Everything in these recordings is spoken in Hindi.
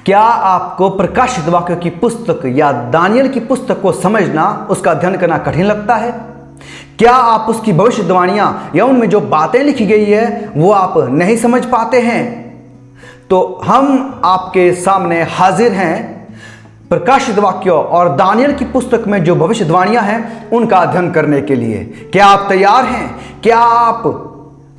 क्या आपको प्रकाशित वाक्यों की पुस्तक या दानियल की पुस्तक को समझना, उसका अध्ययन करना कठिन लगता है? क्या आप उसकी भविष्यवाणियां या उनमें जो बातें लिखी गई है वो आप नहीं समझ पाते हैं? तो हम आपके सामने हाजिर हैं प्रकाशित वाक्यों और दानियल की पुस्तक में जो भविष्यवाणियां हैं उनका अध्ययन करने के लिए। क्या आप तैयार हैं? क्या आप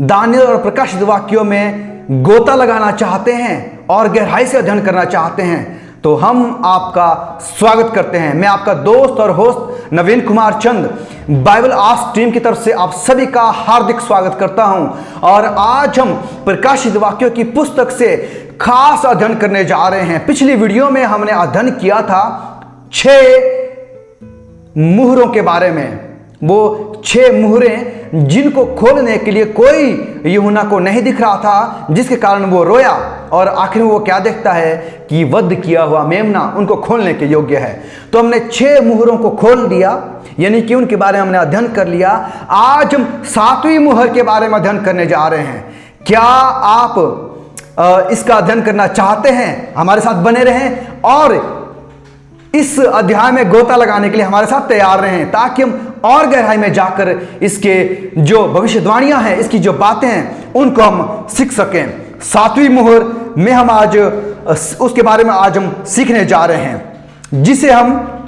दानियल और प्रकाशित वाक्यों में गोता लगाना चाहते हैं और गहराई से अध्ययन करना चाहते हैं? तो हम आपका स्वागत करते हैं। मैं आपका दोस्त और होस्ट नवीन कुमार चंद बाइबल आस्क टीम की तरफ से आप सभी का हार्दिक स्वागत करता हूं। और आज हम प्रकाशित वाक्यों की पुस्तक से खास अध्ययन करने जा रहे हैं। पिछली वीडियो में हमने अध्ययन किया था 6 मुहरों के बारे में। वो 6 मुहरें जिनको खोलने के लिए कोई यूहन्ना को नहीं दिख रहा था, जिसके कारण वो रोया और आखिर में वो क्या देखता है कि वध किया हुआ मेमना उनको खोलने के योग्य है। तो हमने 6 मुहरों को खोल दिया, यानी कि उनके बारे में हमने अध्ययन कर लिया। आज हम 7वीं मुहर के बारे में अध्ययन करने जा रहे हैं। क्या आप इसका अध्ययन करना चाहते हैं? हमारे साथ बने रहें और इस अध्याय में गोता लगाने के लिए हमारे साथ तैयार रहें, ताकि हम और गहराई में जाकर इसके जो भविष्यवाणियां हैं, इसकी जो बातें हैं, उनको हम सीख सकें। 7वीं मुहर में हम आज उसके बारे में आज हम सीखने जा रहे हैं, जिसे हम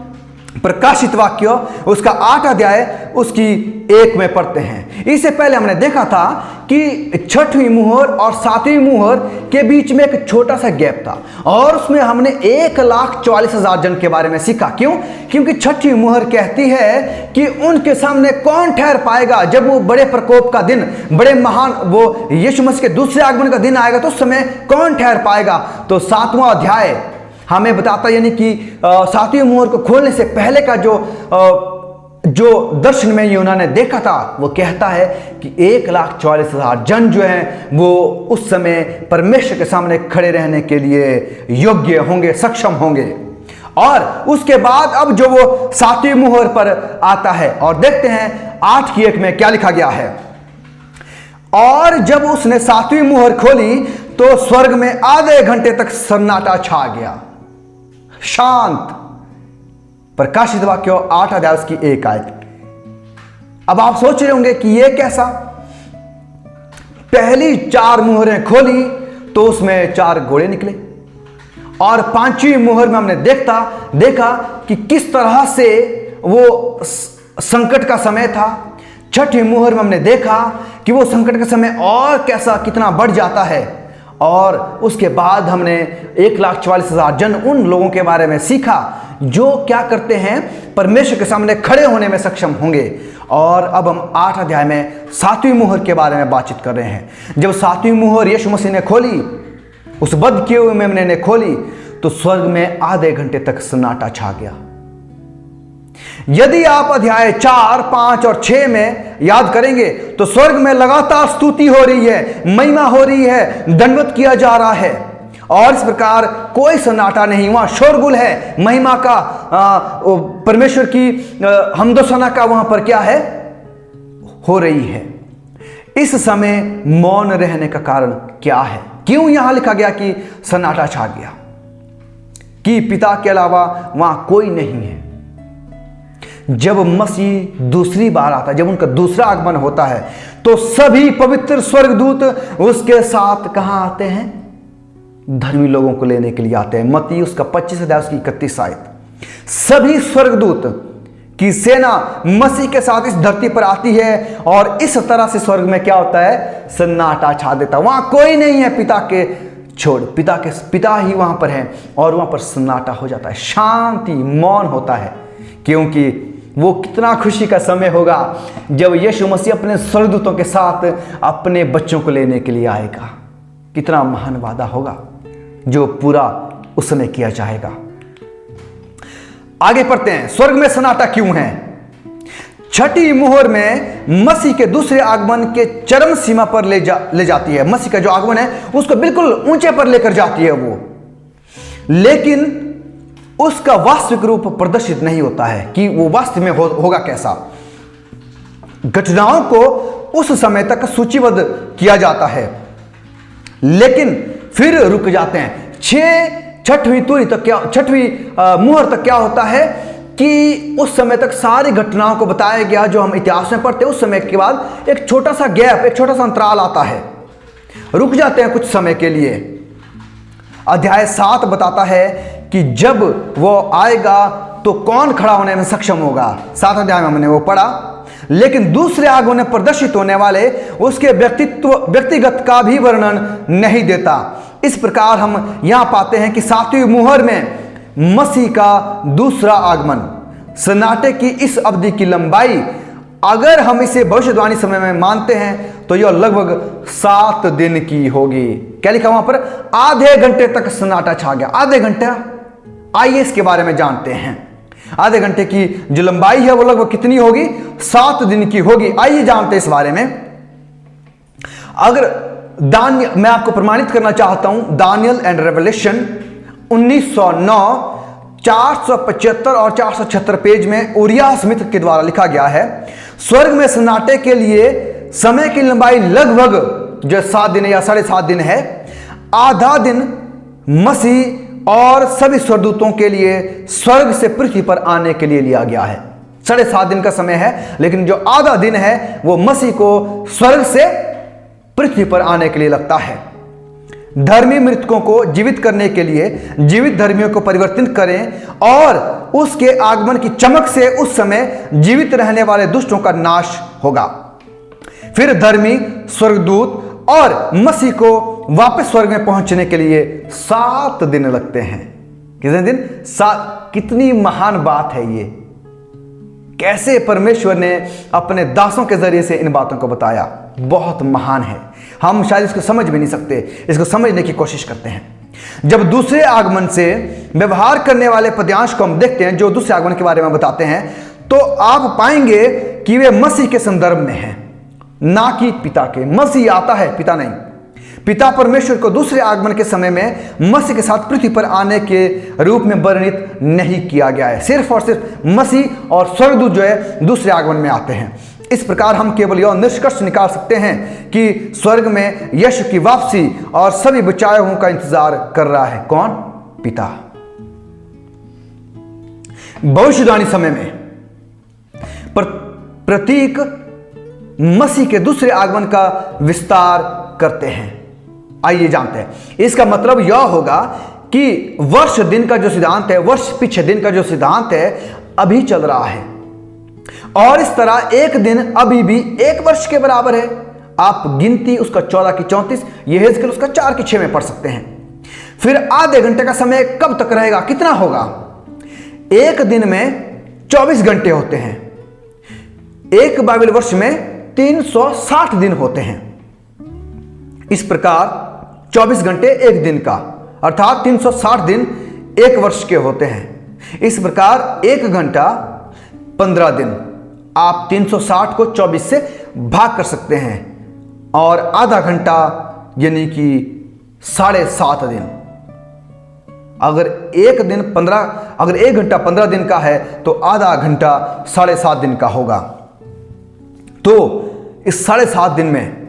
प्रकाशित वाक्य उसका 8 अध्याय उसकी 1 में पढ़ते हैं। इससे पहले हमने देखा था कि 6वीं मुहर और 7वीं मुहर के बीच में एक छोटा सा गैप था और उसमें हमने 1,44,000 जन के बारे में सीखा। क्यों? क्योंकि 6वीं मुहर कहती है कि उनके सामने कौन ठहर पाएगा जब वो बड़े प्रकोप का दिन, बड़े महान वो यीशु मसीह के दूसरे आगमन का दिन आएगा, तो उस समय कौन ठहर पाएगा। तो 7वां अध्याय हमें बताता, यानी कि 7वीं मुहर को खोलने से पहले का जो दर्शन में यूहन्ना ने देखा था, वो कहता है कि 1,44,000 जन जो हैं वो उस समय परमेश्वर के सामने खड़े रहने के लिए योग्य होंगे, सक्षम होंगे। और उसके बाद अब जो वो 7वीं मुहर पर आता है और देखते हैं 8:1 में क्या लिखा गया है। और जब उसने 7वीं मुहर खोली तो स्वर्ग में आधे घंटे तक सन्नाटा छा गया, शांत। प्रकाशित वाक्य 8 अध्याय उसकी 1 आयत। अब आप सोच रहे होंगे कि ये कैसा? पहली 4 मुहरें खोली तो उसमें 4 घोड़े निकले और 5वीं मुहर में हमने देखा कि किस तरह से वो संकट का समय था। 6वीं मुहर में हमने देखा कि वो संकट का समय और कैसा कितना बढ़ जाता है। और उसके बाद हमने 1,44,000 जन उन लोगों के बारे में सीखा जो क्या करते हैं, परमेश्वर के सामने खड़े होने में सक्षम होंगे। और अब हम 8 अध्याय में 7वीं मुहर के बारे में बातचीत कर रहे हैं। जब 7वीं मुहर यीशु मसीह ने खोली, उस वध किए हुए मेमने ने खोली, तो स्वर्ग में आधे घंटे तक सन्नाटा छा गया। यदि आप अध्याय 4, 5 और 6 में याद करेंगे तो स्वर्ग में लगातार स्तुति हो रही है, महिमा हो रही है, दंडवत किया जा रहा है और इस प्रकार कोई सन्नाटा नहीं। वहां शोरगुल है, महिमा का, परमेश्वर की हमदोसना का वहां पर क्या है, हो रही है। इस समय मौन रहने का कारण क्या है? क्यों यहां लिखा गया कि सन्नाटा छा गया, कि पिता के अलावा वहां कोई नहीं है? जब मसीह दूसरी बार आता है, जब उनका दूसरा आगमन होता है, तो सभी पवित्र स्वर्गदूत उसके साथ कहां आते हैं? धर्मी लोगों को लेने के लिए आते हैं। मत्ती उसका 25 अध्याय उसकी 31 आयत। सभी स्वर्गदूत की सेना मसीह के साथ इस धरती पर आती है और इस तरह से स्वर्ग में क्या होता है? सन्नाटा छा देता। वहां कोई नहीं है पिता के छोड़, पिता ही वहां पर है और वहां पर सन्नाटा हो जाता है, शांति, मौन होता है। क्योंकि वो कितना खुशी का समय होगा जब यीशु मसीह अपने स्वर्गदूतों के साथ अपने बच्चों को लेने के लिए आएगा। कितना महान वादा होगा जो पूरा उसने किया जाएगा। आगे पढ़ते हैं, स्वर्ग में सन्नाटा क्यों है? 6वीं मुहर में मसीह के दूसरे आगमन के चरम सीमा पर ले जाती है। मसीह का जो आगमन है उसको बिल्कुल ऊंचे पर लेकर जाती है वो, लेकिन उसका वास्तविक रूप प्रदर्शित नहीं होता है कि वो वास्तव में होगा कैसा। घटनाओं को उस समय तक सूचीबद्ध किया जाता है, लेकिन फिर रुक जाते हैं। 6 छठवीं तुरी तक क्या, छठवीं मुहर तक क्या होता है कि उस समय तक सारी घटनाओं को बताया गया जो हम इतिहास में पढ़ते हैं। उस समय के बाद एक छोटा सा गैप, एक छोटा सा अंतराल आता है, रुक जाते हैं कुछ समय के लिए। अध्याय 7 बताता है कि जब वो आएगा तो कौन खड़ा होने में सक्षम होगा। 7 अध्याय में हमने वो पढ़ा। लेकिन दूसरे आगमन में प्रदर्शित होने वाले उसके व्यक्तिगत का भी वर्णन नहीं देता। इस प्रकार हम यहां पाते हैं कि 7वीं मुहर में मसीह का दूसरा आगमन, सन्नाटे की इस अवधि की लंबाई, अगर हम इसे भविष्यवाणी समय में मानते हैं तो यह लगभग 7 दिन की होगी। क्या लिखा वहां पर? आधे घंटे तक सन्नाटा छा गया। आधे घंटा, आइए इसके बारे में जानते हैं। आधे घंटे की जो लंबाई है वो लगभग कितनी होगी? 7 दिन की होगी। आइए जानते हैं इस बारे में। अगर दानियल, मैं आपको प्रमाणित करना चाहता हूं, दानियल एंड रेवलेशन 1909 475 और 476 पेज में उरिया स्मिथ के द्वारा लिखा गया है। स्वर्ग में सन्नाटे के लिए समय की लंबाई लगभग जो 7 दिन या 7.5 दिन है। आधा दिन मसीह और सभी स्वर्गदूतों के लिए स्वर्ग से पृथ्वी पर आने के लिए लिया गया है। 7.5 दिन का समय है, लेकिन जो आधा दिन है वो मसीह को स्वर्ग से पृथ्वी पर आने के लिए लगता है। धर्मी मृतकों को जीवित करने के लिए जीवित धर्मियों को परिवर्तित करें और उसके आगमन की चमक से उस समय जीवित रहने वाले दुष्टों का नाश होगा। फिर धर्मी स्वर्गदूत और मसीह को वापस स्वर्ग में पहुंचने के लिए 7 दिन लगते हैं। कितने दिन? 7। कितनी महान बात है ये! कैसे परमेश्वर ने अपने दासों के जरिए से इन बातों को बताया। बहुत महान है। हम शायद इसको समझ भी नहीं सकते, इसको समझने की कोशिश करते हैं। जब दूसरे आगमन से व्यवहार करने वाले पद्यांश को हम देखते हैं जो दूसरे आगमन के बारे में बताते हैं, तो आप पाएंगे कि वे मसीह के संदर्भ में हैं, ना कि पिता के। मसीह आता है, पिता नहीं। पिता परमेश्वर को दूसरे आगमन के समय में मसीह के साथ पृथ्वी पर आने के रूप में वर्णित नहीं किया गया है। सिर्फ और सिर्फ मसीह और स्वर्गदूत जो है दूसरे आगमन में आते हैं। इस प्रकार हम केवल यह निष्कर्ष निकाल सकते हैं कि स्वर्ग में यीशु की वापसी और सभी बचाए हुओं का इंतजार कर रहा है। कौन? पिता। भविष्यवाणी समय में प्रतीक मसीह के दूसरे आगमन का विस्तार करते हैं। आइए जानते हैं। इसका मतलब यह होगा कि वर्ष दिन का जो सिद्धांत है, वर्ष पीछे दिन का जो सिद्धांत है, अभी चल रहा है। और इस तरह एक दिन अभी भी 1 वर्ष के बराबर है। आप गिनती उसका 14 की 34, यहेजकेल उसका 4 की 6 में पढ़ सकते हैं। फिर आधे घंटे का समय कब तक रहेगा? कितना होगा? एक दिन में 24 घंटे होते हैं। एक बाइबल वर्ष में 360 दिन होते हैं। इस प्रकार 24 घंटे एक दिन का, अर्थात 360 दिन 1 वर्ष के होते हैं। इस प्रकार 1 घंटा 15 दिन। आप 360 को 24 से भाग कर सकते हैं और आधा घंटा यानी कि 7.5 दिन। अगर एक घंटा 15 दिन का है तो आधा घंटा 7.5 दिन का होगा। तो इस 7.5 दिन में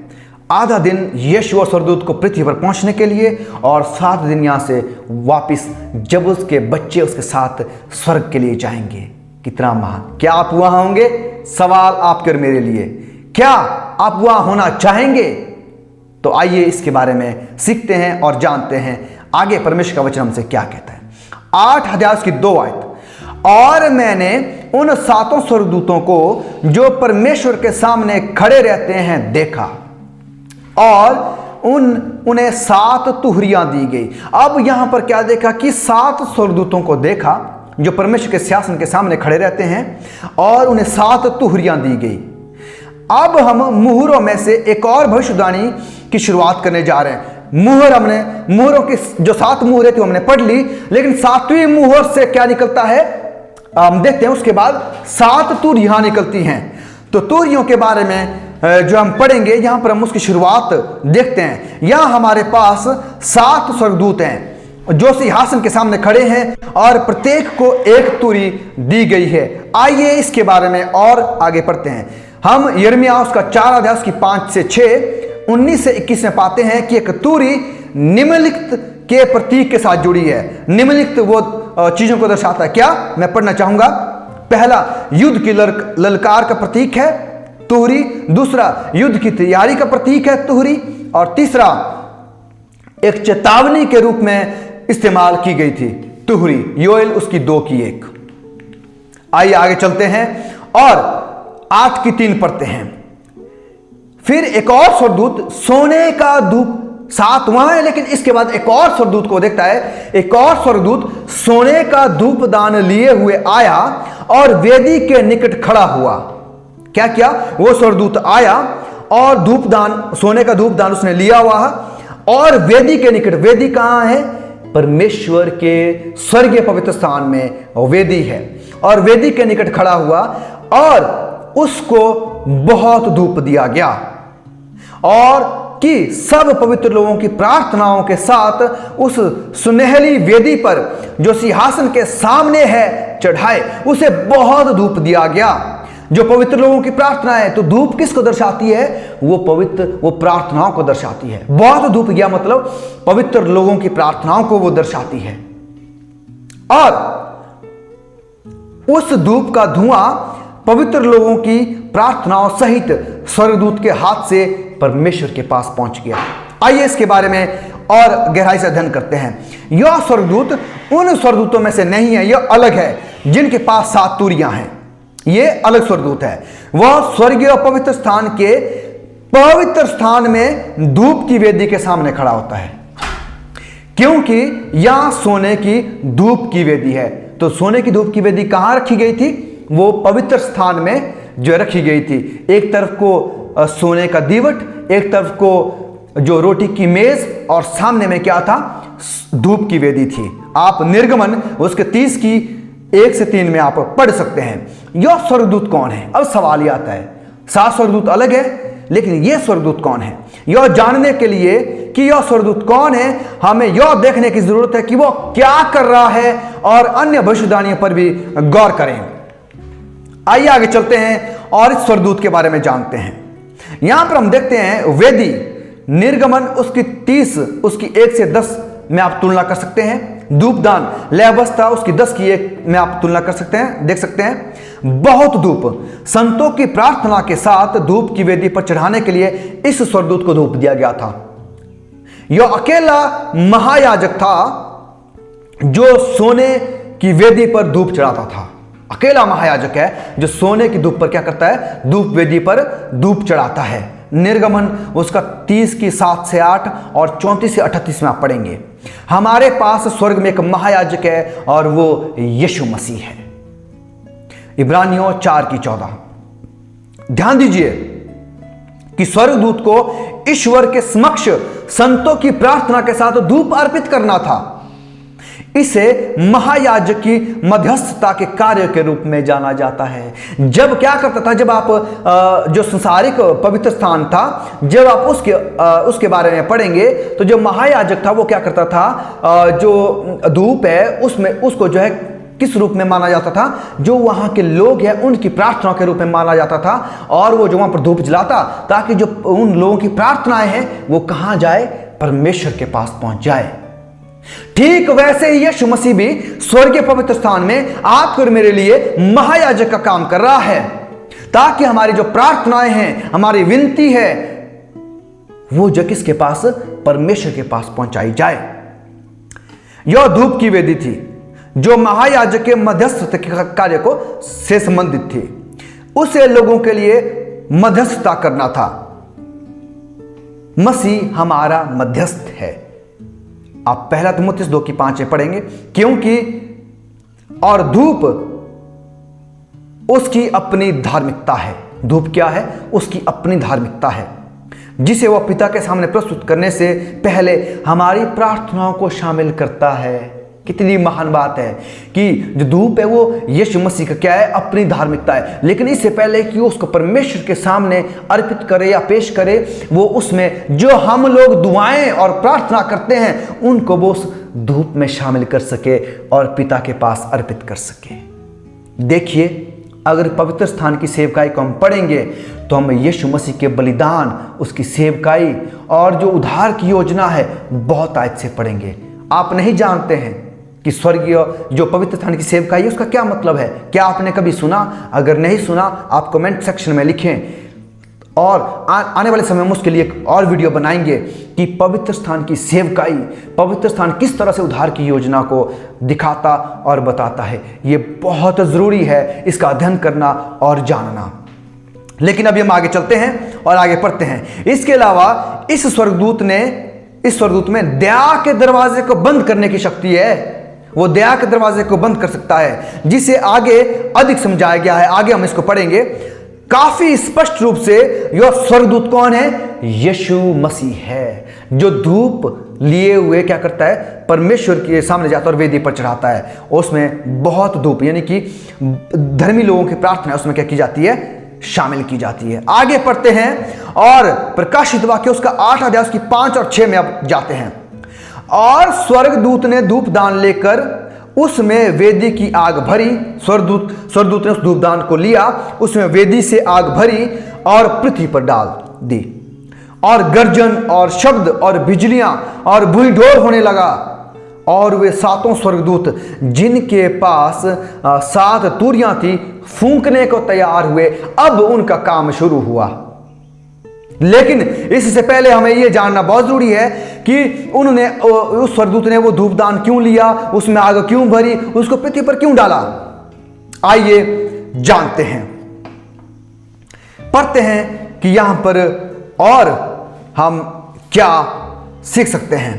आधा दिन यीशु और स्वर्गदूत को पृथ्वी पर पहुंचने के लिए और 7 दिन यहां से वापिस जब उसके बच्चे उसके साथ स्वर्ग के लिए जाएंगे। कितना महान! क्या आप वहां होंगे? सवाल आपके और मेरे लिए, क्या आप वहां होना चाहेंगे? तो आइए इसके बारे में सीखते हैं और जानते हैं आगे परमेश्वर का वचन हमसे क्या कहता है। 8 अध्याय की 2 आयत। और मैंने उन 7 स्वर्गदूतों को जो परमेश्वर के सामने खड़े रहते हैं देखा और उन्हें 7 तुहरियां दी गई। अब यहां पर क्या देखा कि 7 स्वर्गदूतों को देखा जो परमेश्वर के सिंहासन के सामने खड़े रहते हैं और उन्हें 7 तुहरियां दी गई। अब हम मुहरों में से एक और भविष्यवाणी की शुरुआत करने जा रहे हैं। मुहरों की जो 7 मुहरें थी हमने पढ़ ली, लेकिन 7वीं मुहर से क्या निकलता है हम देखते हैं। उसके बाद 7 तुहरियां निकलती हैं। तो तुहरियों के बारे में जो हम पढ़ेंगे, यहां पर हम उसकी शुरुआत देखते हैं। यहां हमारे पास 7 स्वर्गदूत हैं जो सिंहासन के सामने खड़े हैं और प्रत्येक को एक तुरी दी गई है। आइए इसके बारे में और आगे पढ़ते हैं। हम यिर्मयाह उसका 4 अध्याय की 5 से 6, 19 से 21 में पाते हैं कि एक तुरी निम्नलिखित के प्रतीक के साथ जुड़ी है। निम्नलिखित वो चीजों को दर्शाता है। क्या, मैं पढ़ना चाहूंगा। पहला, युद्ध की ललकार का प्रतीक है तुहरी। दूसरा, युद्ध की तैयारी का प्रतीक है तुहरी। और तीसरा, एक चेतावनी के रूप में इस्तेमाल की गई थी तुहरी। योएल उसकी 2 की 1। आइए आगे चलते हैं और 8 की 3 पढ़ते हैं। फिर एक और स्वर्गदूत सोने का धूप, 7 वहां है लेकिन इसके बाद एक और स्वर्गदूत को देखता है। एक और स्वर्गदूत सोने का धूप दान लिए हुए आया और वेदी के निकट खड़ा हुआ। क्या किया? वो स्वर्गदूत आया और धूपदान, सोने का धूपदान उसने लिया हुआ है और वेदी के निकट, वेदी कहां है? परमेश्वर के स्वर्गीय पवित्र स्थान में वेदी है। और वेदी के निकट खड़ा हुआ और उसको बहुत धूप दिया गया और कि सब पवित्र लोगों की प्रार्थनाओं के साथ उस सुनहली वेदी पर जो सिंहासन के सामने है चढ़ाए। उसे बहुत धूप दिया गया। जो पवित्र लोगों की प्रार्थना है, तो धूप किसको दर्शाती है? वो प्रार्थनाओं को दर्शाती है। बहुत धूप गया मतलब पवित्र लोगों की प्रार्थनाओं को वो दर्शाती है। और उस धूप का धुआं पवित्र लोगों की प्रार्थनाओं सहित स्वर्गदूत के हाथ से परमेश्वर के पास पहुंच गया। आइए इसके बारे में और गहराई से अध्ययन करते हैं। यह स्वर्गदूत उन स्वर्गदूतों में से नहीं है, यह अलग है जिनके पास 7 तुरियां हैं। ये अलग स्वर्गदूत है। वह स्वर्गीय पवित्र स्थान के पवित्र स्थान में धूप की वेदी के सामने खड़ा होता है, क्योंकि यहां सोने की धूप की वेदी है। तो सोने की धूप की वेदी कहां रखी गई थी? वो पवित्र स्थान में जो रखी गई थी। एक तरफ को सोने का दीवट, एक तरफ को जो रोटी की मेज और सामने में क्या था? धूप की वेदी थी। आप निर्गमन उसके 30 की 1 से 3 में आप पढ़ सकते हैं। यह स्वर्गदूत कौन है? अब सवाल ये आता है। 7 स्वर्गदूत अलग है, लेकिन यह स्वर्गदूत कौन है? यह जानने के लिए कि यह स्वर्गदूत कौन है, हमें यह देखने की जरूरत है कि वह क्या कर रहा है और अन्य भविष्यवाणियों पर भी गौर करें। आइए आगे चलते हैं और इस स्वर्गदूत के बारे में जानते हैं। यहां पर हम देखते हैं वेदी, निर्गमन उसकी 30 उसकी 1 से 10 में आप तुलना कर सकते हैं। धूपदान लयवस्था उसकी 10 की 1 में आप तुलना कर सकते हैं, देख सकते हैं। बहुत धूप, संतों की प्रार्थना के साथ धूप की वेदी पर चढ़ाने के लिए इस स्वर्गदूत को धूप दिया गया था। यह अकेला महायाजक था जो सोने की वेदी पर धूप चढ़ाता था। अकेला महायाजक है जो सोने की धूप पर क्या करता है? धूप वेदी पर धूप चढ़ाता है। निर्गमन उसका 30 की 7 से 8 और 34 से 38 में आप पढ़ेंगे। हमारे पास स्वर्ग में एक महायाजक है और वो यीशु मसीह है। इब्रानियों 4 की 14। ध्यान दीजिए कि स्वर्गदूत को ईश्वर के समक्ष संतों की प्रार्थना के साथ धूप अर्पित करना था। इसे महायाजक की मध्यस्थता के कार्य के रूप में जाना जाता है। जब क्या करता था? जब आप जो संसारिक पवित्र स्थान था, जब आप उसके बारे में पढ़ेंगे तो जो महायाजक था वो क्या करता था? जो धूप है उसमें उसको जो है किस रूप में माना जाता था? जो वहां के लोग हैं उनकी प्रार्थना के रूप में माना जाता था। और वो जो वहां पर धूप जलाता ताकि जो उन लोगों की प्रार्थनाएं हैं वो कहां जाए? परमेश्वर के पास पहुंच जाए। ठीक वैसे ही यीशु मसीह भी स्वर्गीय पवित्र स्थान में आपके और मेरे लिए महायाजक का काम कर रहा है, ताकि हमारी जो प्रार्थनाएं हैं, हमारी विनती है, वो जो किसके पास? परमेश्वर के पास पहुंचाई जाए। यह धूप की वेदी थी जो महायाजक के मध्यस्थ कार्य को से संबंधित थी। उसे लोगों के लिए मध्यस्थता करना था। मसीह हमारा मध्यस्थ है। आप 1 तीमुथियुस 2 की 5 पढ़ेंगे। क्योंकि और धूप उसकी अपनी धार्मिकता है। धूप क्या है? उसकी अपनी धार्मिकता है, जिसे वह पिता के सामने प्रस्तुत करने से पहले हमारी प्रार्थनाओं को शामिल करता है। कितनी महान बात है कि जो धूप है वो यीशु मसीह का क्या है? अपनी धार्मिकता है। लेकिन इससे पहले कि वो उसको परमेश्वर के सामने अर्पित करे या पेश करे, वो उसमें जो हम लोग दुआएं और प्रार्थना करते हैं उनको वो उस धूप में शामिल कर सके और पिता के पास अर्पित कर सके। देखिए, अगर पवित्र स्थान की सेवकाई को हम पढ़ेंगे तो हम यीशु मसीह के बलिदान, उसकी सेवकाई और जो उद्धार की योजना है बहुत आयत से पढ़ेंगे। आप नहीं जानते हैं कि स्वर्गीय जो पवित्र स्थान की सेवकाई है उसका क्या मतलब है? क्या आपने कभी सुना? अगर नहीं सुना, आप कमेंट सेक्शन में लिखें और आने वाले समय में उसके लिए एक और वीडियो बनाएंगे कि पवित्र स्थान की सेवकाई, पवित्र स्थान किस तरह से उद्धार की योजना को दिखाता और बताता है। ये बहुत ज़रूरी है इसका अध्ययन करना और जानना। लेकिन अभी हम आगे चलते हैं और आगे पढ़ते हैं। इसके अलावा इस स्वर्गदूत में दया के दरवाजे को बंद करने की शक्ति है। वो दया के दरवाजे को बंद कर सकता है, जिसे आगे अधिक समझाया गया है। आगे हम इसको पढ़ेंगे काफी स्पष्ट रूप से। यह स्वर्गदूत कौन है? यीशु मसीह है, जो धूप लिए हुए क्या करता है? परमेश्वर के सामने जाता है और वेदी पर चढ़ाता है। उसमें बहुत धूप, यानी कि धर्मी लोगों की प्रार्थना उसमें क्या की जाती है? शामिल की जाती है। आगे पढ़ते हैं और प्रकाशित वाक्य उसका 8 अध्याय उसकी 5 और 6 में अब जाते हैं। और स्वर्गदूत ने धूपदान लेकर उसमें वेदी की आग भरी। स्वर्गदूत ने उस धूपदान को लिया, उसमें वेदी से आग भरी और पृथ्वी पर डाल दी, और गर्जन और शब्द और बिजलियां और भूईढोर होने लगा। और वे 7 स्वर्गदूत जिनके पास 7 तुरियां थी फूंकने को तैयार हुए। अब उनका काम शुरू हुआ। लेकिन इससे पहले हमें यह जानना बहुत जरूरी है कि उस स्वर्गदूत ने वो धूपदान क्यों लिया, उसमें आग क्यों भरी, उसको पृथ्वी पर क्यों डाला। आइए जानते हैं, पढ़ते हैं कि यहां पर और हम क्या सीख सकते हैं।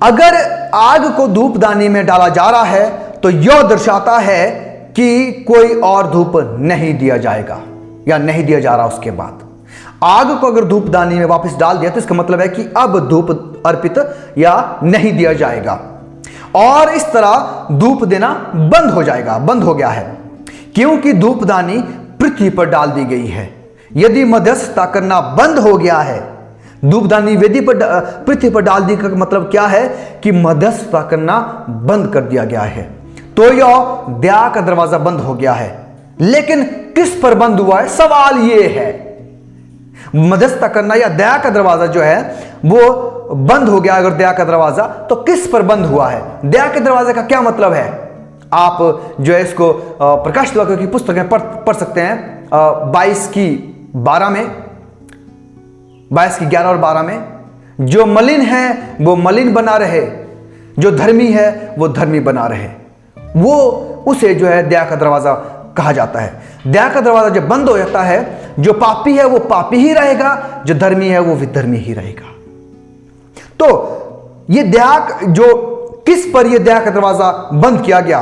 अगर आग को धूपदानी में डाला जा रहा है तो यह दर्शाता है कि कोई और धूप नहीं दिया जाएगा या नहीं दिया जा रहा। उसके बाद आग को अगर धूपदानी में वापस डाल दिया तो इसका मतलब है कि अब धूप अर्पित या नहीं दिया जाएगा, और इस तरह धूप देना बंद हो जाएगा, बंद हो गया है, क्योंकि धूपदानी पृथ्वी पर डाल दी गई है। यदि मध्यस्थता करना बंद हो गया है, धूपदानी वेदी पर पृथ्वी पर डाल दी का मतलब क्या है कि मध्यस्थता करना बंद कर दिया गया है, तो यह दया का दरवाजा बंद हो गया है। लेकिन किस पर बंद हुआ है? सवाल यह है, मध्यस्थता करना या दया का दरवाजा जो है वो बंद हो गया। अगर दया का दरवाजा, तो किस पर बंद हुआ है? दया के दरवाजे का क्या मतलब है? आप जो है इसको प्रकाशित वाक्यों की पुस्तक में पढ़ सकते हैं 22 की 11 में, 22 की 11 और 12 में। जो मलिन है वो मलिन बना रहे, जो धर्मी है वो धर्मी बना रहे। वो उसे जो है दया का दरवाजा कहा जाता है। दया का दरवाजा जब बंद हो जाता है, जो पापी है वो पापी ही रहेगा, जो धर्मी है वो विधर्मी ही रहेगा। तो ये दया, जो किस पर ये दया का दरवाजा बंद किया गया?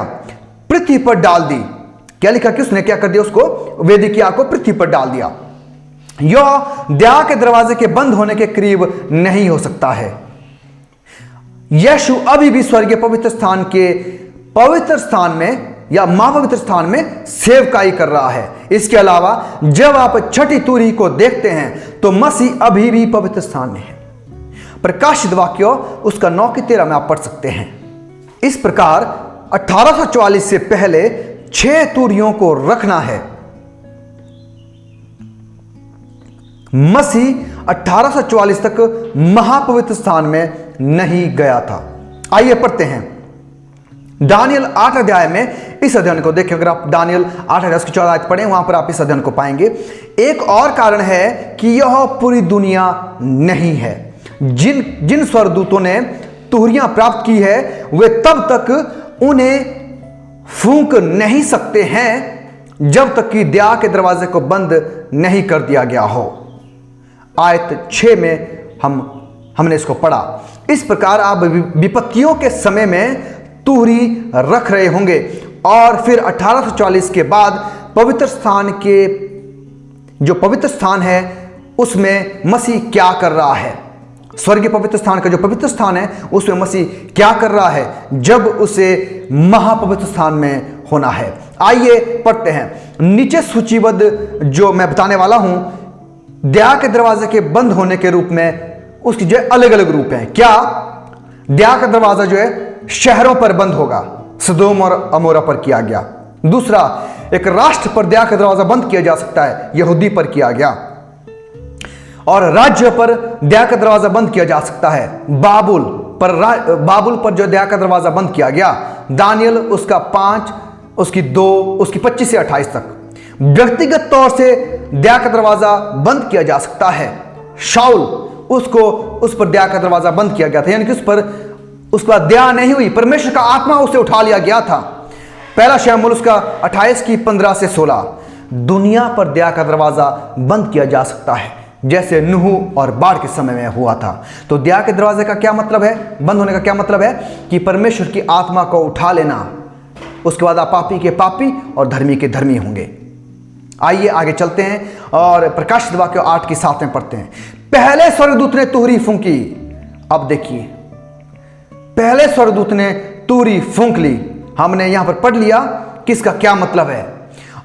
पृथ्वी पर डाल दी। क्या लिखा कि उसने क्या कर दिया? उसको, वेदी की आग को पृथ्वी पर डाल दिया। यह दया के दरवाजे के बंद होने के करीब नहीं हो सकता है। यीशु अभी भी स्वर्गीय पवित्र स्थान के पवित्र स्थान में या महापवित्र स्थान में सेवकाई कर रहा है। इसके अलावा जब आप छठी तुरही को देखते हैं तो मसीह अभी भी पवित्र स्थान में है। प्रकाशित वाक्य उसका 9 की 13 में आप पढ़ सकते हैं। इस प्रकार 1844 से पहले 6 तुरहियों को रखना है। मसीह 1844 तक महापवित्र स्थान में नहीं गया था। आइए पढ़ते हैं दानियल 8 अध्याय में। इस अध्ययन को देखें, अगर आप दानियल 8 अध्याय की 14 आयत पढ़ें, वहां पर आप इस अध्ययन को पाएंगे। एक और कारण है कि यह पूरी दुनिया नहीं है। जिन स्वर्गदूतों ने तुरहियां प्राप्त की है वे तब तक उन्हें फूंक नहीं सकते हैं जब तक कि दया के दरवाजे को बंद नहीं कर दिया गया हो। आयत 6 में हमने इसको पढ़ा। इस प्रकार आप विपत्तियों के समय में तुरही रख रहे होंगे, और फिर 1840 के बाद पवित्र स्थान के जो पवित्र स्थान है उसमें मसीह क्या कर रहा है? स्वर्गीय पवित्र स्थान का जो पवित्र स्थान है उसमें मसीह क्या कर रहा है जब उसे महापवित्र स्थान में होना है? आइए पढ़ते हैं। नीचे सूचीबद्ध जो मैं बताने वाला हूं, दया के दरवाजे के बंद होने के रूप में उसकी जो अलग अलग रूप हैं। क्या? दया का दरवाजा जो है शहरों पर बंद होगा, सदोम और अमोरा पर किया गया। दूसरा, एक राष्ट्र पर दया का दरवाजा बंद किया जा सकता है, यहूदी पर किया गया। और राज्य पर दया का दरवाजा बंद किया जा सकता है, बाबुल बाबुल पर जो दया का दरवाज़ा बंद किया गया, दानियल उसका 5, उसकी 2, उसकी 25 से 28 तक। व्यक्तिगत तौर से दया का दरवाज़ा बंद किया जा सकता है। शाऊल उस पर दया का दरवाज़ा बंद किया गया था, यानी कि उस पर दया नहीं हुई, परमेश्वर का आत्मा उसे उठा लिया गया था। पहला शमूएल उसका 28 की 15 से 16। दुनिया पर दया का दरवाज़ा बंद किया जा सकता है, जैसे नूह और बाढ़ के समय में हुआ था। तो दया के दरवाजे का क्या मतलब है, बंद होने का क्या मतलब है? कि परमेश्वर की आत्मा को उठा लेना, उसके बाद आप पापी के पापी और धर्मी के धर्मी होंगे। आइए आगे चलते हैं और प्रकाशित वाक्य 8 की 7 में पढ़ते हैं। पहले स्वर्गदूत ने तुरही फूंकी। अब देखिए, पहले स्वर्गदूत ने तुरही फूंक ली। हमने यहां पर पढ़ लिया कि इसका क्या मतलब है।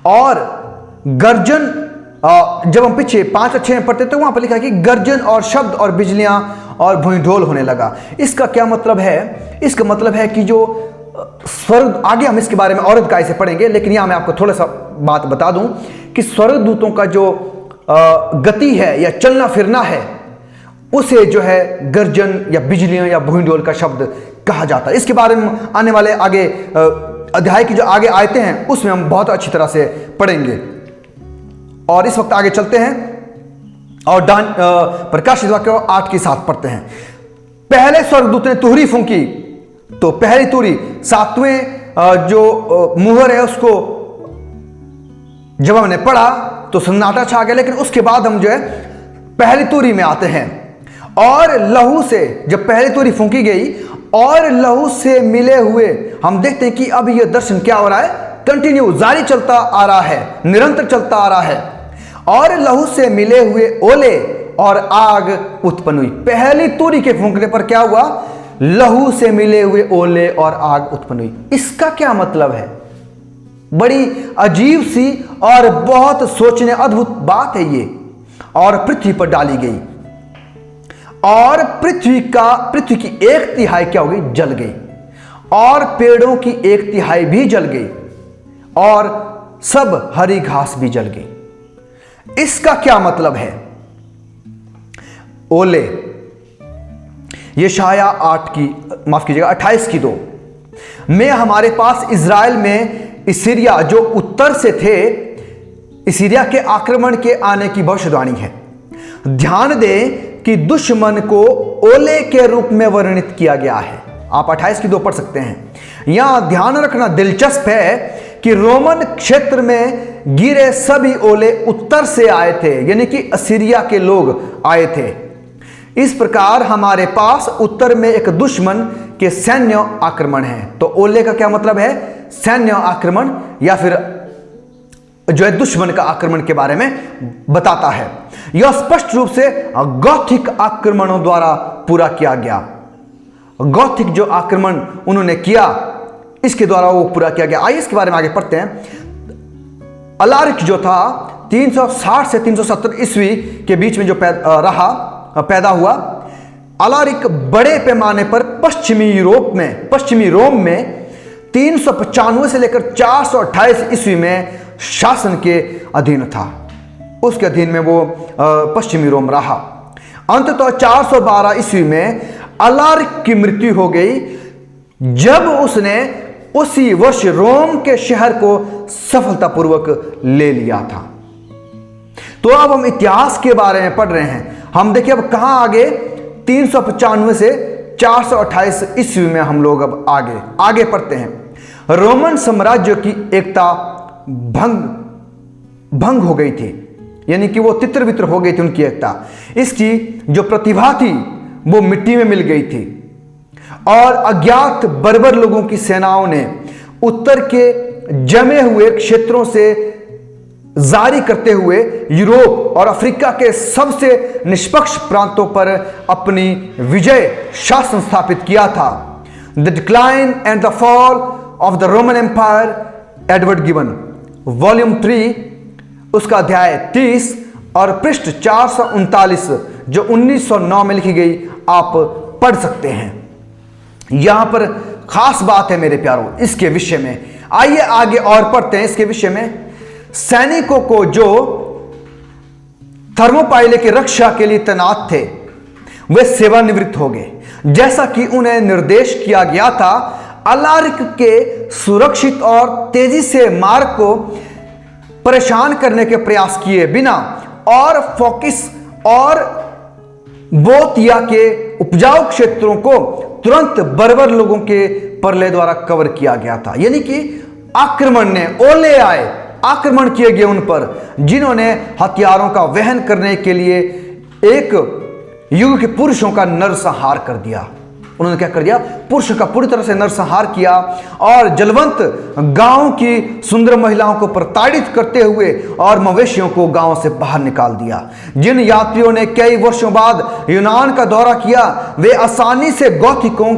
और गर्जन, जब हम पीछे 5 और 6 में पढ़ते तो वहां पर लिखा कि गर्जन और शब्द और बिजलियां और भूइंढोल होने लगा। इसका क्या मतलब है? इसका मतलब है कि जो स्वर्ग, आगे हम इसके बारे में और अधिकाई से पढ़ेंगे, लेकिन यहां मैं आपको थोड़ा सा बात बता दूं कि स्वर्गदूतों का जो गति है या चलना फिरना है, उसे जो है गर्जन या बिजलियां या भूइंढोल का शब्द कहा जाता है। इसके बारे में आने वाले आगे अध्याय की जो आगे आयतें हैं उसमें हम बहुत अच्छी तरह से पढ़ेंगे। और इस वक्त आगे चलते हैं और प्रकाशित वाक्य 8 की 7 पढ़ते हैं। पहले स्वर्गदूत ने तुरही फूंकी। तो पहली तुरही, 7वें जो मुहर है उसको जब हमने पढ़ा तो सन्नाटा छा गया, लेकिन उसके बाद हम जो है पहली तुरही में आते हैं। और लहू से, जब पहली तुरही फूंकी गई और लहू से मिले हुए, हम देखते हैं कि अब यह दर्शन क्या हो रहा है, कंटिन्यू जारी चलता आ रहा है, निरंतर चलता आ रहा है। और लहू से मिले हुए ओले और आग उत्पन्न हुई। पहली तुरही के फूंकने पर क्या हुआ? लहू से मिले हुए ओले और आग उत्पन्न हुई। इसका क्या मतलब है? बड़ी अजीब सी और बहुत सोचने अद्भुत बात है ये। और पृथ्वी पर डाली गई और पृथ्वी की 1/3 क्या हो गई? जल गई। और पेड़ों की 1/3 भी जल गई और सब हरी घास भी जल गई। इसका क्या मतलब है? ओले, यशाया 28 की 2 में हमारे पास इज़राइल में इसीरिया जो उत्तर से थे, इसीरिया के आक्रमण के आने की भविष्यवाणी है। ध्यान दें कि दुश्मन को ओले के रूप में वर्णित किया गया है। आप 28 की 2 पढ़ सकते हैं। यहां ध्यान रखना दिलचस्प है कि रोमन क्षेत्र में गिरे सभी ओले उत्तर से आए थे, यानी कि असीरिया के लोग आए थे। इस प्रकार हमारे पास उत्तर में एक दुश्मन के सैन्य आक्रमण है। तो ओले का क्या मतलब है? सैन्य आक्रमण या फिर जो है दुश्मन का आक्रमण के बारे में बताता है। यह स्पष्ट रूप से गौथिक आक्रमणों द्वारा पूरा किया गया। गौथिक जो आक्रमण उन्होंने किया, इसके द्वारा वो पूरा किया गया। आइए इसके बारे में आगे पढ़ते हैं। अलारिक जो था 360 से 370 ईस्वी के बीच में जो पैदा हुआ। अलारिक बड़े पैमाने पर पश्चिमी रोम में 395 से लेकर 428 ईस्वी में शासन के अधीन था। उसके अधीन में वो पश्चिमी रोम रहा। अंततः 412 ईस्वी में अलारिक की मृत्यु हो गई, जब उसने उसी वर्ष रोम के शहर को सफलतापूर्वक ले लिया था। तो अब हम इतिहास के बारे में पढ़ रहे हैं। हम देखिए अब कहां आगे, 395 से 428 ईस्वी में हम लोग अब आगे पढ़ते हैं। रोमन साम्राज्य की एकता भंग हो गई थी, यानी कि वो तितर बितर हो गई थी उनकी एकता। इसकी जो प्रतिभा थी वो मिट्टी में मिल गई थी। और अज्ञात बर्बर लोगों की सेनाओं ने उत्तर के जमे हुए क्षेत्रों से जारी करते हुए यूरोप और अफ्रीका के सबसे निष्पक्ष प्रांतों पर अपनी विजय शासन स्थापित किया था। The decline and the fall of the Roman Empire, Edward Gibbon, volume 3, उसका अध्याय 30 और पृष्ठ 439 जो 1909 में लिखी गई, आप पढ़ सकते हैं। यहां पर खास बात है मेरे प्यारों इसके विषय में। आइए आगे और पढ़ते हैं इसके विषय में। सैनिकों को जो थर्मोपाइले की रक्षा के लिए तैनात थे वे सेवानिवृत्त हो गए, जैसा कि उन्हें निर्देश किया गया था, अलारिक के सुरक्षित और तेजी से मार्ग को परेशान करने के प्रयास किए बिना और फोकिस और बोतिया के उपजाऊ क्षेत्रों को तुरंत बर्बर लोगों के परले द्वारा कवर किया गया था। यानी कि आक्रमण ने ओले आए, आक्रमण किए गए उन पर जिन्होंने हथियारों का वहन करने के लिए एक युग के पुरुषों का नरसंहार कर दिया। उन्होंने क्या कर दिया? पुरुषों का पूरी तरह से नरसंहार किया और जलवंत गांव की सुंदर महिलाओं को प्रताड़ित करते हुए और मवेशियों को गांव से बाहर निकाल दिया। जिन यात्रियों ने कई वर्षों बाद यूनान का दौरा किया, वे आसानी से गौथिकों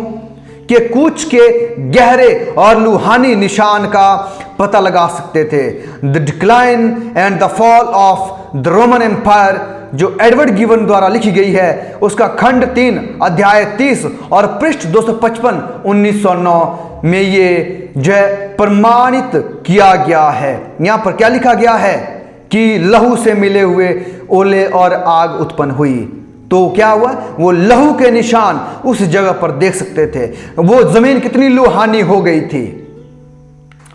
के कूच के गहरे और लुहानी निशान का पता लगा सकते थे। The decline and the fall of the Roman Empire, जो एडवर्ड गिवन द्वारा लिखी गई है, उसका खंड 3 अध्याय 30 और पृष्ठ 255 1909 में ये जो प्रमाणित किया गया है। यहां पर क्या लिखा गया है कि लहू से मिले हुए ओले और आग उत्पन्न हुई। तो क्या हुआ? वो लहू के निशान उस जगह पर देख सकते थे। वो जमीन कितनी लुहानी हो गई थी।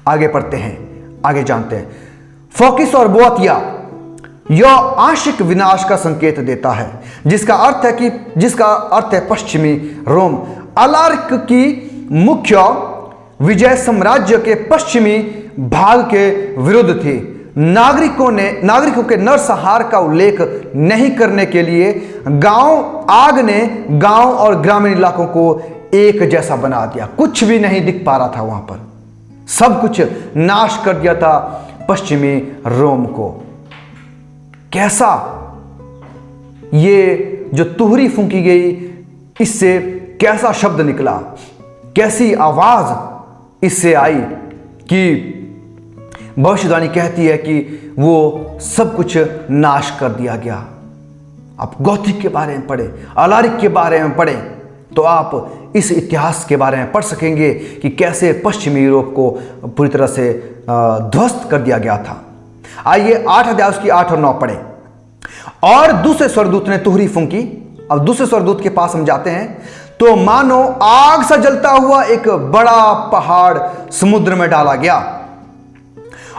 आगे पढ़ते हैं, आगे जानते हैं। फोकिस और बोतिया यह आंशिक विनाश का संकेत देता है, जिसका अर्थ है पश्चिमी रोम। अलार्क की मुख्य विजय साम्राज्य के पश्चिमी भाग के विरुद्ध थी। नागरिकों के नरसंहार का उल्लेख नहीं करने के लिए आग ने गांव और ग्रामीण इलाकों को एक जैसा बना दिया। कुछ भी नहीं दिख पा रहा था वहां पर, सब कुछ नाश कर दिया था पश्चिमी रोम को। कैसा ये जो तुहरी फूंकी गई, इससे कैसा शब्द निकला, कैसी आवाज इससे आई कि भविष्यवाणी कहती है कि वो सब कुछ नाश कर दिया गया। आप गौथिक के बारे में पढ़ें, अलारिक के बारे में पढ़ें तो आप इस इतिहास के बारे में पढ़ सकेंगे कि कैसे पश्चिमी यूरोप को पूरी तरह से ध्वस्त कर दिया गया था। आइए 8 अध्याय उसकी 8 और 9 पढ़ें। और दूसरे स्वर्गदूत ने तुहरी फूंकी। अब दूसरे स्वर्गदूत के पास हम जाते हैं तो मानो आग सा जलता हुआ एक बड़ा पहाड़ समुद्र में डाला गया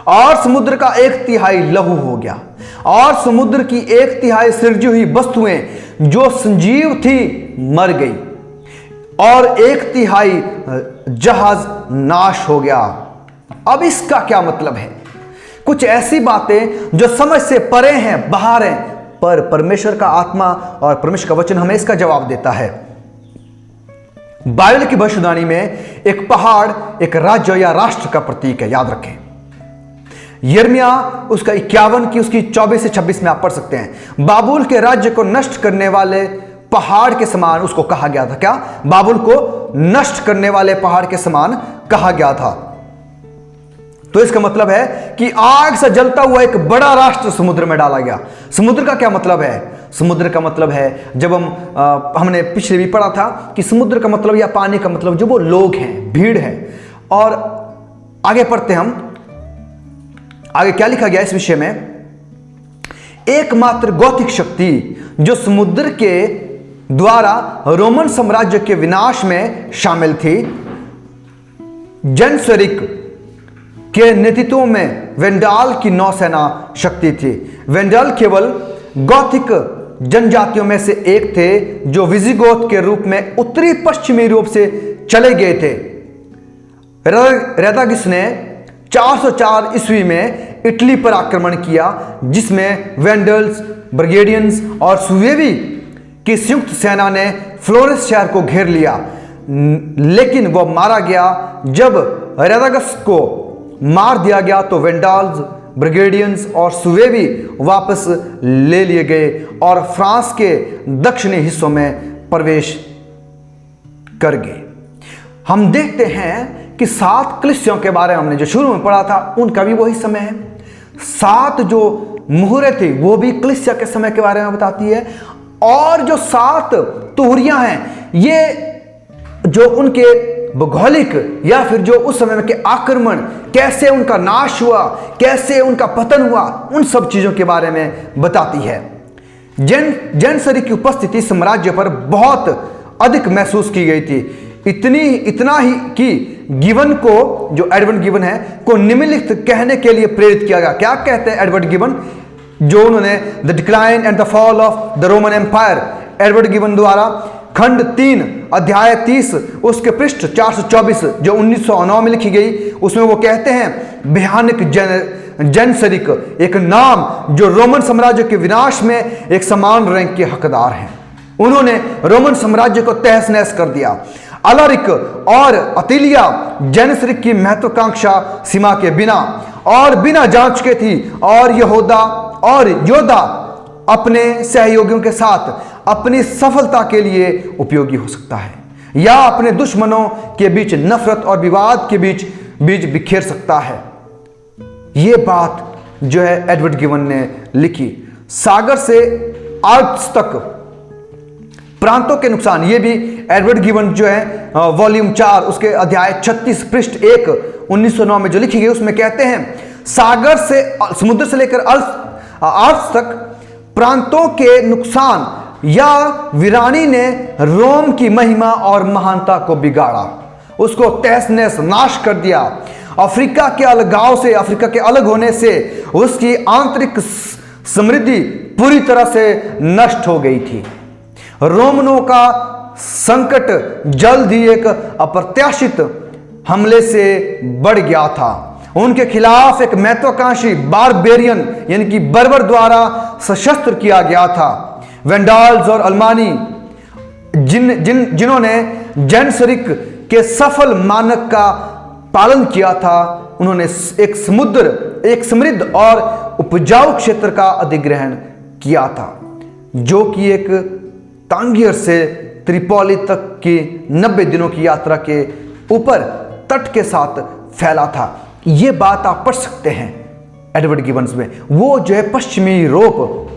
और समुद्र का 1/3 लहू हो गया और समुद्र की 1/3 सृजी हुई वस्तुएं जो संजीव थी मर गई और 1/3 जहाज नाश हो गया। अब इसका क्या मतलब है? कुछ ऐसी बातें जो समझ से परे हैं, बाहर हैं, पर परमेश्वर का आत्मा और परमेश्वर का वचन हमें इसका जवाब देता है। बाइबल की भविष्यवाणी में एक पहाड़ एक राज्य या राष्ट्र का प्रतीक है, याद रखें। यिर्मयाह उसका 51 की उसकी 24 से 26 में आप पढ़ सकते हैं। बाबुल के राज्य को नष्ट करने वाले पहाड़ के समान उसको कहा गया था। क्या? बाबुल को नष्ट करने वाले पहाड़ के समान कहा गया था। तो इसका मतलब है कि आग से जलता हुआ एक बड़ा राष्ट्र समुद्र में डाला गया। समुद्र का क्या मतलब है? समुद्र का मतलब है, जब हमने पिछले भी पढ़ा था कि समुद्र का मतलब या पानी का मतलब जो वो लोग हैं, भीड़ है। और आगे पढ़ते हम, आगे क्या लिखा गया इस विषय में? एकमात्र गौथिक शक्ति जो समुद्र के द्वारा रोमन साम्राज्य के विनाश में शामिल थी, जेनसरिक के नेतृत्व में वेंडाल की नौसेना शक्ति थी। वेंडाल केवल गौथिक जनजातियों में से एक थे जो विजिगोथ के रूप में उत्तरी पश्चिमी यूरोप से चले गए थे। रेदागिस ने 404 ईस्वी में इटली पर आक्रमण किया, जिसमें वेंडल्स, ब्रिगेडियंस और सुवेवी की संयुक्त सेना ने फ्लोरेंस शहर को घेर लिया, लेकिन वह मारा गया। जब रेदागस को मार दिया गया तो वेंडाल्स, ब्रिगेडियंस और सुवेवी वापस ले लिए गए और फ्रांस के दक्षिणी हिस्सों में प्रवेश कर गए। हम देखते हैं कि 7 कलीसियाओं के बारे में हमने जो शुरू में पढ़ा था, उनका भी वही समय है। 7 जो मुहरे थे वो भी कलीसिया के समय के बारे में बताती है। और जो 7 तुहरियां हैं, ये जो उनके भौगोलिक या फिर जो उस समय के आक्रमण, कैसे उनका नाश हुआ, कैसे उनका पतन हुआ, उन सब चीजों के बारे में बताती है। जेनसरी की उपस्थिति साम्राज्य पर बहुत अधिक महसूस की गई थी। इतना ही कि गिवन को, जो एडवर्ड गिवन है, को निम्नलिखित कहने के लिए प्रेरित किया गया। क्या कहते हैं एडवर्ड गिवन, जो उन्होंने the decline and the fall of the Roman Empire, Edward गिवन द्वारा खंड 3 अध्याय 30 उसके पृष्ठ 424 जो 1909 में लिखी गई, उसमें वो कहते हैं भयानक जनसरिक एक नाम जो रोमन साम्राज्य के विनाश में एक समान रैंक के हकदार हैं। उन्होंने रोमन साम्राज्य को तहस नहस कर दिया। अलरिक और अतिलिया जनसरिक की महत्वाकांक्षा सीमा के बिना और बिना जांच के थी, और यहूदा और योद्धा अपने सहयोगियों के साथ अपनी सफलता के लिए उपयोगी हो सकता है, या अपने दुश्मनों के बीच नफरत और विवाद के बीच बीज बिखेर सकता है। यह बात जो है एडवर्ड गिवन ने लिखी। सागर से आल्प्स तक प्रांतों के नुकसान, ये भी एडवर्ड गिवन जो है वॉल्यूम 4 उसके अध्याय 36 पृष्ठ 1 1909 में जो लिखी गई, उसमें कहते हैं सागर से, समुद्र से लेकर आल्प्स तक प्रांतों के नुकसान या वीरानी ने रोम की महिमा और महानता को बिगाड़ा, उसको तहस नहस नाश कर दिया। अफ्रीका के अलगाव से, अफ्रीका के अलग होने से उसकी आंतरिक समृद्धि पूरी तरह से नष्ट हो गई थी। रोमनों का संकट जल्द ही एक अप्रत्याशित हमले से बढ़ गया था। उनके खिलाफ एक महत्वाकांक्षी बारबेरियन यानी कि बर्बर द्वारा सशस्त्र किया गया था। वेंडाल्स और अल्मानी जिन्होंने जनसरिक के सफल मानक का पालन किया था, उन्होंने एक समृद्ध और उपजाऊ क्षेत्र का अधिग्रहण किया था, जो कि एक तांगियर से त्रिपोली तक की 90 दिनों की यात्रा के ऊपर तट के साथ फैला था। ये बात आप पढ़ सकते हैं एडवर्ड गिबन्स में। वो जो है पश्चिमी यूरोप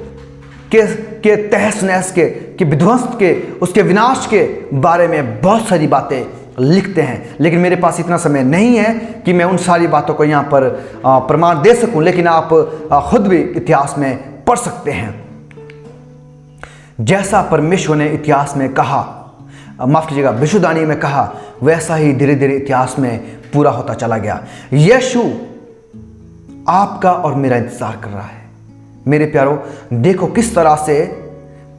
के तहस नहस के विध्वंस के, उसके विनाश के बारे में बहुत सारी बातें लिखते हैं, लेकिन मेरे पास इतना समय नहीं है कि मैं उन सारी बातों को यहाँ पर प्रमाण दे सकूं। लेकिन आप खुद भी इतिहास में पढ़ सकते हैं। जैसा परमेश्वर ने इतिहास में कहा, माफ कीजिएगा, भविष्यवाणी में कहा, वैसा ही धीरे धीरे इतिहास में पूरा होता चला गया। यीशु आपका और मेरा इंतजार कर रहा है। मेरे प्यारो, देखो किस तरह से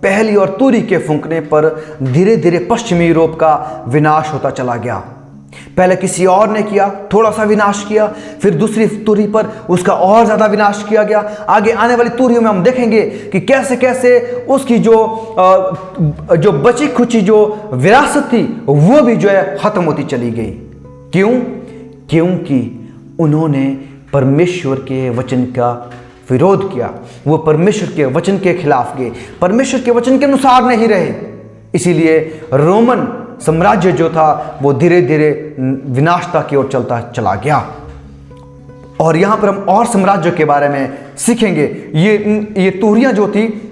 पहली और तुरही के फूंकने पर धीरे धीरे पश्चिमी यूरोप का विनाश होता चला गया। पहले किसी और ने किया, थोड़ा सा विनाश किया, फिर दूसरी तुरही पर उसका और ज्यादा विनाश किया गया। आगे आने वाली तुरहियों में हम देखेंगे कि कैसे कैसे उसकी जो बची खुची जो विरासत थी वो भी जो है खत्म होती चली गई। क्यों? क्योंकि उन्होंने परमेश्वर के वचन का विरोध किया। वो परमेश्वर के वचन के खिलाफ गए, परमेश्वर के वचन के अनुसार नहीं रहे। इसीलिए रोमन साम्राज्य जो था वो धीरे धीरे विनाशता की ओर चलता चला गया। और यहां पर हम और साम्राज्यों के बारे में सीखेंगे। ये तुरहियां जो थी,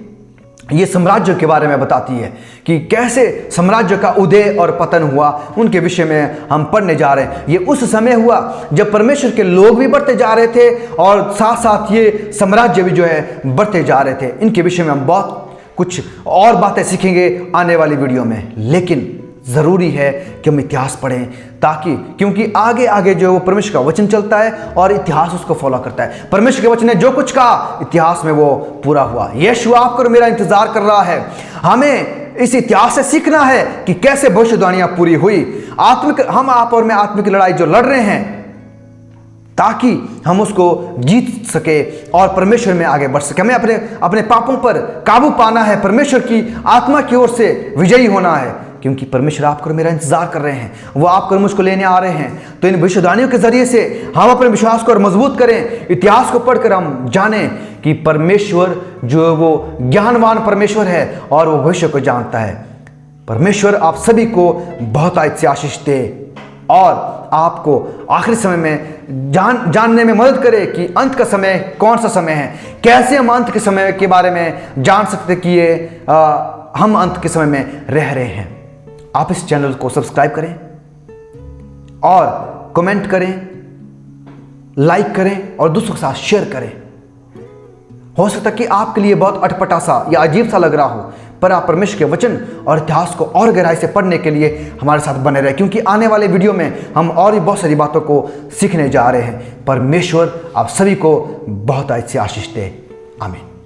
ये साम्राज्य के बारे में बताती है कि कैसे साम्राज्य का उदय और पतन हुआ। उनके विषय में हम पढ़ने जा रहे हैं। ये उस समय हुआ जब परमेश्वर के लोग भी बढ़ते जा रहे थे और साथ साथ ये साम्राज्य भी जो है बढ़ते जा रहे थे। इनके विषय में हम बहुत कुछ और बातें सीखेंगे आने वाली वीडियो में। लेकिन ज़रूरी है कि हम इतिहास पढ़ें, ताकि क्योंकि आगे आगे जो वो परमेश्वर का वचन चलता है और इतिहास उसको फॉलो करता है। परमेश्वर के वचन ने जो कुछ कहा इतिहास में वो पूरा हुआ। यीशु आपको और मेरा इंतजार कर रहा है। हमें इस इतिहास से सीखना है कि कैसे भविष्यवाणियां पूरी हुई। हम आप और मैं आत्मिक लड़ाई जो लड़ रहे हैं, ताकि हम उसको जीत सके और परमेश्वर में आगे बढ़ सके। हमें अपने पापों पर काबू पाना है, परमेश्वर की आत्मा की ओर से विजयी होना है, क्योंकि परमेश्वर आपको मेरा इंतजार कर रहे हैं। वो आपको मुझको लेने आ रहे हैं। तो इन भविष्यवाणियों के जरिए से हम अपने विश्वास को और मजबूत करें। इतिहास को पढ़कर हम जानें कि परमेश्वर जो वो ज्ञानवान परमेश्वर है और वो भविष्य को जानता है। परमेश्वर आप सभी को बहुत से आशीष दे और आपको आखिरी समय में जानने में मदद करे कि अंत का समय कौन सा समय है, कैसे हम अंत के समय के बारे में जान सकते कि ये हम अंत के समय में रह रहे हैं। आप इस चैनल को सब्सक्राइब करें और कमेंट करें, लाइक करें और दूसरों के साथ शेयर करें। हो सकता है कि आपके लिए बहुत अटपटा सा या अजीब सा लग रहा हो, पर आप परमेश्वर के वचन और इतिहास को और गहराई से पढ़ने के लिए हमारे साथ बने रहे, क्योंकि आने वाले वीडियो में हम और भी बहुत सारी बातों को सीखने जा रहे हैं। परमेश्वर आप सभी को बहुत अच्छी आशीष दे। आमीन।